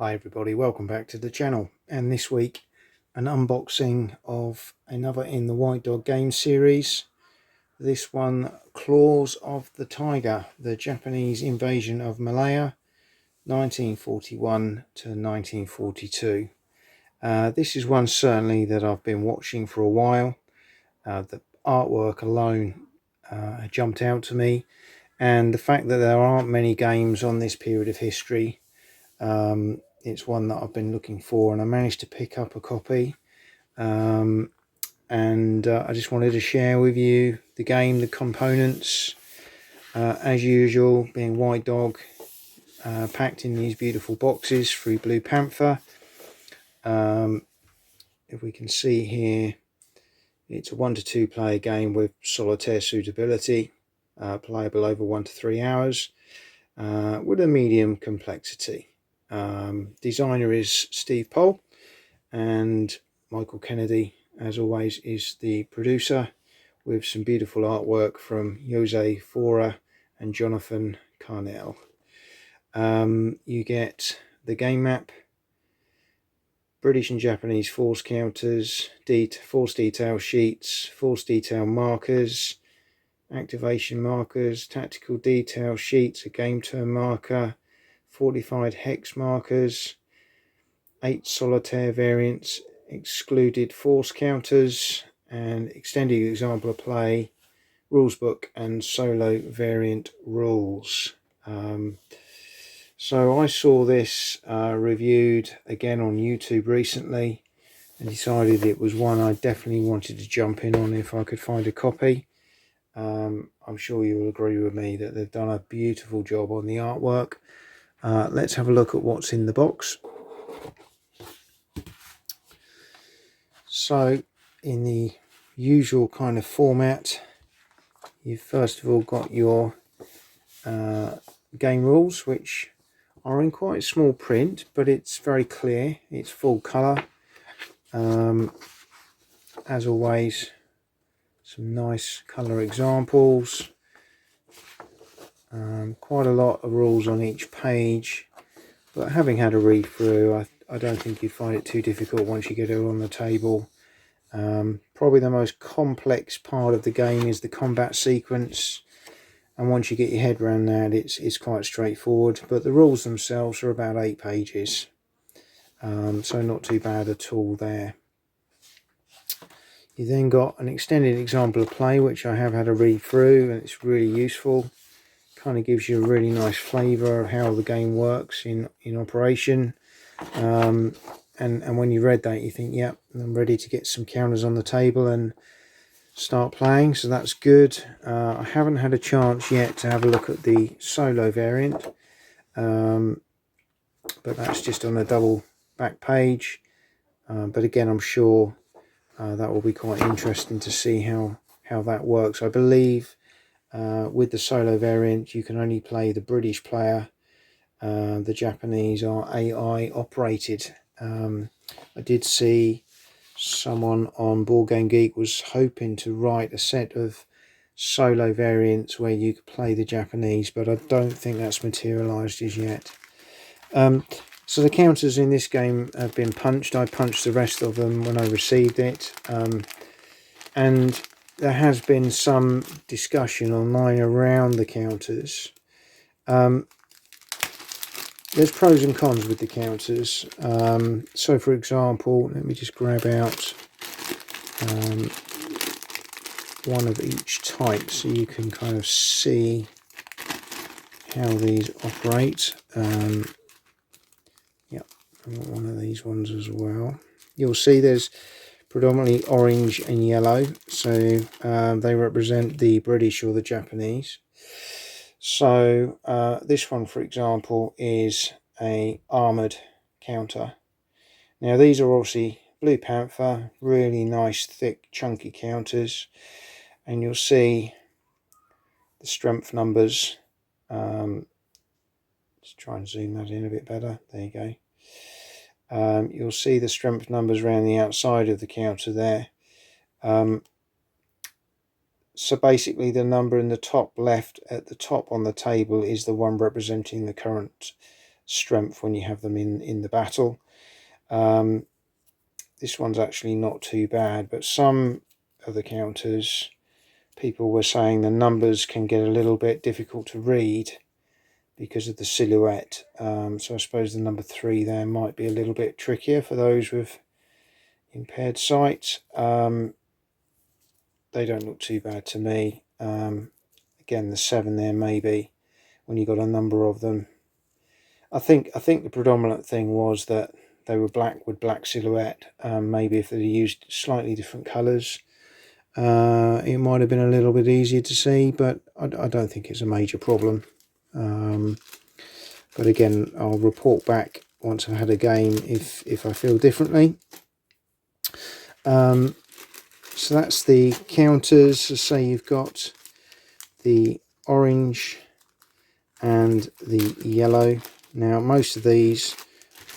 Hi everybody, welcome back to the channel, and this week an unboxing of another in the White Dog game series. This one, Claws of the Tiger, the Japanese invasion of Malaya, 1941 to 1942. This is one certainly that I've been watching for a while. The artwork alone jumped out to me, and the fact that there aren't many games on this period of history. It's one that I've been looking for, and I managed to pick up a copy, and I just wanted to share with you the game, the components, as usual, being White Dog, packed in these beautiful boxes through Blue Panther. If we can see here, it's a 1 to 2 player game with solitaire suitability, playable over 1 to 3 hours, with a medium complexity. Designer is Steve Pohl, and Michael Kennedy, as always, is the producer, with some beautiful artwork from Jose Fora and Jonathan Carnell. You get the game map, British and Japanese force counters, force detail sheets, force detail markers, activation markers, tactical detail sheets, a game turn marker, fortified hex markers, 8 solitaire variants, excluded force counters, and extended example of play, rules book, and solo variant rules. So I saw this reviewed again on YouTube recently and decided it was one I definitely wanted to jump in on if I could find a copy. I'm sure you will agree with me that they've done a beautiful job on the artwork. Let's have a look at what's in the box. So, in the usual kind of format, you've first of all got your game rules, which are in quite small print, but it's very clear, it's full colour. As always, some nice colour examples. Quite a lot of rules on each page, but having had a read through, I don't think you'd find it too difficult once you get it on the table. Probably the most complex part of the game is the combat sequence, and once you get your head around that, it's quite straightforward, but the rules themselves are about 8 pages, so not too bad at all there. You then got an extended example of play, which I have had a read through, and it's really useful. Kind of gives you a really nice flavour of how the game works in operation. And when you read that, you think, yep, I'm ready to get some counters on the table and start playing, so that's good. I haven't had a chance yet to have a look at the solo variant, but that's just on a double back page. But again, I'm sure that will be quite interesting to see how that works. I believe with the solo variant you can only play the British player. The Japanese are AI operated. I did see someone on Board Game Geek was hoping to write a set of solo variants where you could play the Japanese, but I don't think that's materialized as yet. So the counters in this game have been punched. I punched the rest of them when I received it, and there has been some discussion online around the counters. There's pros and cons with the counters. So for example, let me just grab out one of each type so you can kind of see how these operate. Yep, I've got one of these ones as well. You'll see there's predominantly orange and yellow, so they represent the British or the Japanese. So this one, for example, is a armoured counter. Now these are obviously Blue Panther, really nice thick chunky counters, and you'll see the strength numbers. Let's try and zoom that in a bit better. There you go. You'll see the strength numbers around the outside of the counter there. So basically the number in the top left at the top on the table is the one representing the current strength when you have them in the battle. This one's actually not too bad, but some of the counters, people were saying the numbers can get a little bit difficult to read because of the silhouette. So I suppose the number 3 there might be a little bit trickier for those with impaired sight. They don't look too bad to me. Again, the 7 there maybe when you got a number of them. I think the predominant thing was that they were black with black silhouette. Maybe if they used slightly different colours, it might have been a little bit easier to see, but I don't think it's a major problem. But again, I'll report back once I've had a game if I feel differently. So that's the counters. So say you've got the orange and the yellow. Now most of these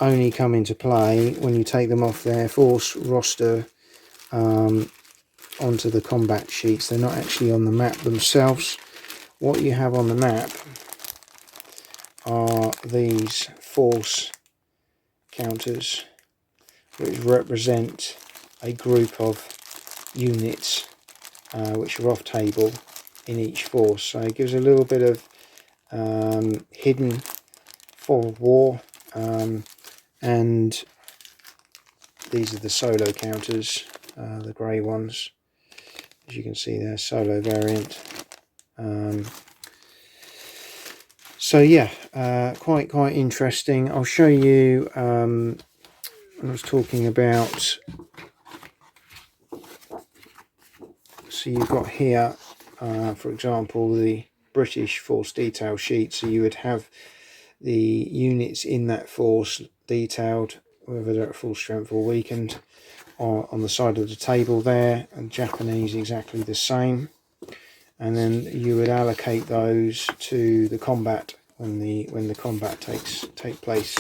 only come into play when you take them off their force roster onto the combat sheets. They're not actually on the map themselves. What you have on the map are these force counters, which represent a group of units which are off table in each force. So it gives a little bit of hidden fog of war, and these are the solo counters, the grey ones, as you can see there, solo variant. So yeah, quite interesting. I'll show you when I was talking about. So you've got here, for example, the British force detail sheet. So you would have the units in that force detailed, whether they're at full strength or weakened, on the side of the table there, and Japanese exactly the same. And then you would allocate those to the combat when the combat take place.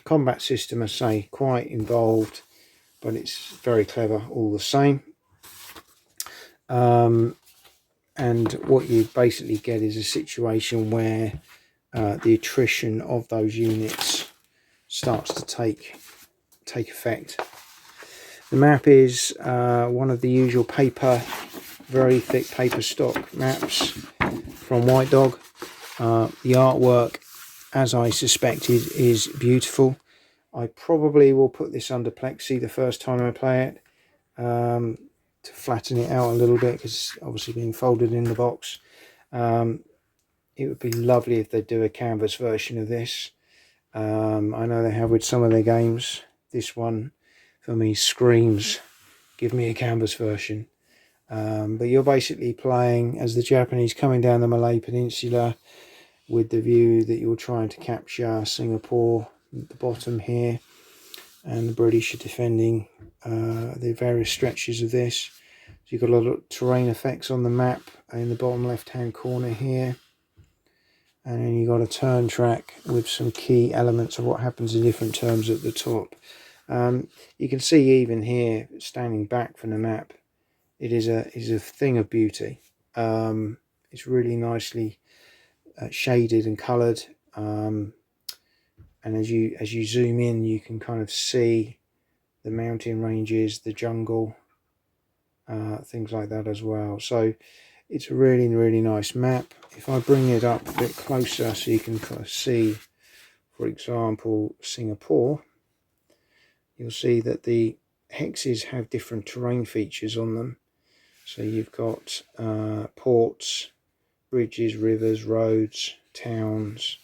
Combat system, I say, quite involved, but it's very clever all the same. And what you basically get is a situation where the attrition of those units starts to take effect. The map is one of the usual very thick paper stock maps from White Dog. The artwork, as I suspected, is beautiful. I probably will put this under plexi the first time I play it, to flatten it out a little bit, because it's obviously being folded in the box. It would be lovely if they do a canvas version of this. I know they have with some of their games. This one for me screams, give me a canvas version. But you're basically playing as the Japanese coming down the Malay Peninsula with the view that you're trying to capture Singapore at the bottom here, and the British are defending the various stretches of this. So you've got a lot of terrain effects on the map in the bottom left hand corner here, and then you've got a turn track with some key elements of what happens in different terms at the top. You can see even here, standing back from the map, it is a thing of beauty. It's really nicely shaded and coloured, and as you zoom in, you can kind of see the mountain ranges, the jungle, things like that as well. So it's a really nice map. If I bring it up a bit closer so you can kind of see, for example, Singapore, you'll see that the hexes have different terrain features on them. So you've got ports, bridges, rivers, roads, towns,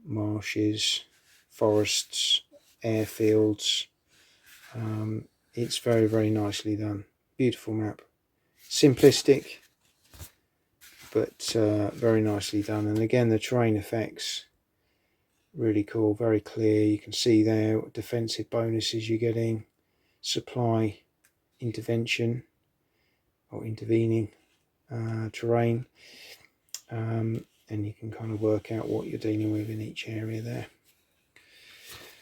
marshes, forests, airfields. It's very nicely done. Beautiful map. Simplistic, but very nicely done. And again, the terrain effects, really cool, very clear. You can see there what defensive bonuses you're getting, supply intervention or intervening terrain, and you can kind of work out what you're dealing with in each area there.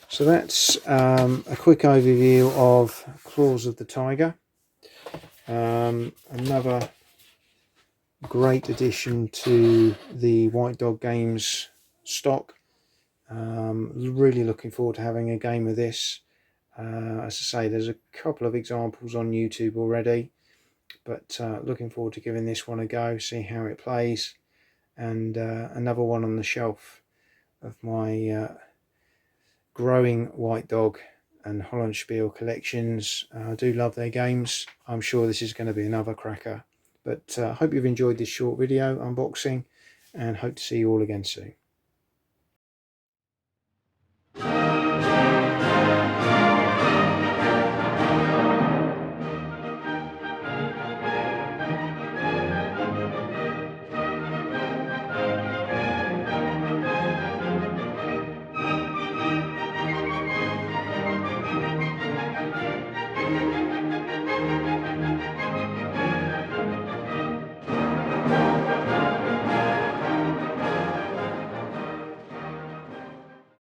So that's a quick overview of Claws of the Tiger. Another Great addition to the White Dog Games stock. Really looking forward to having a game of this. As I say, there's a couple of examples on YouTube already, but looking forward to giving this one a go, see how it plays. And another one on the shelf of my growing White Dog and Hollandspiel collections. I do love their games. I'm sure this is going to be another cracker. But I hope you've enjoyed this short video unboxing, and hope to see you all again soon.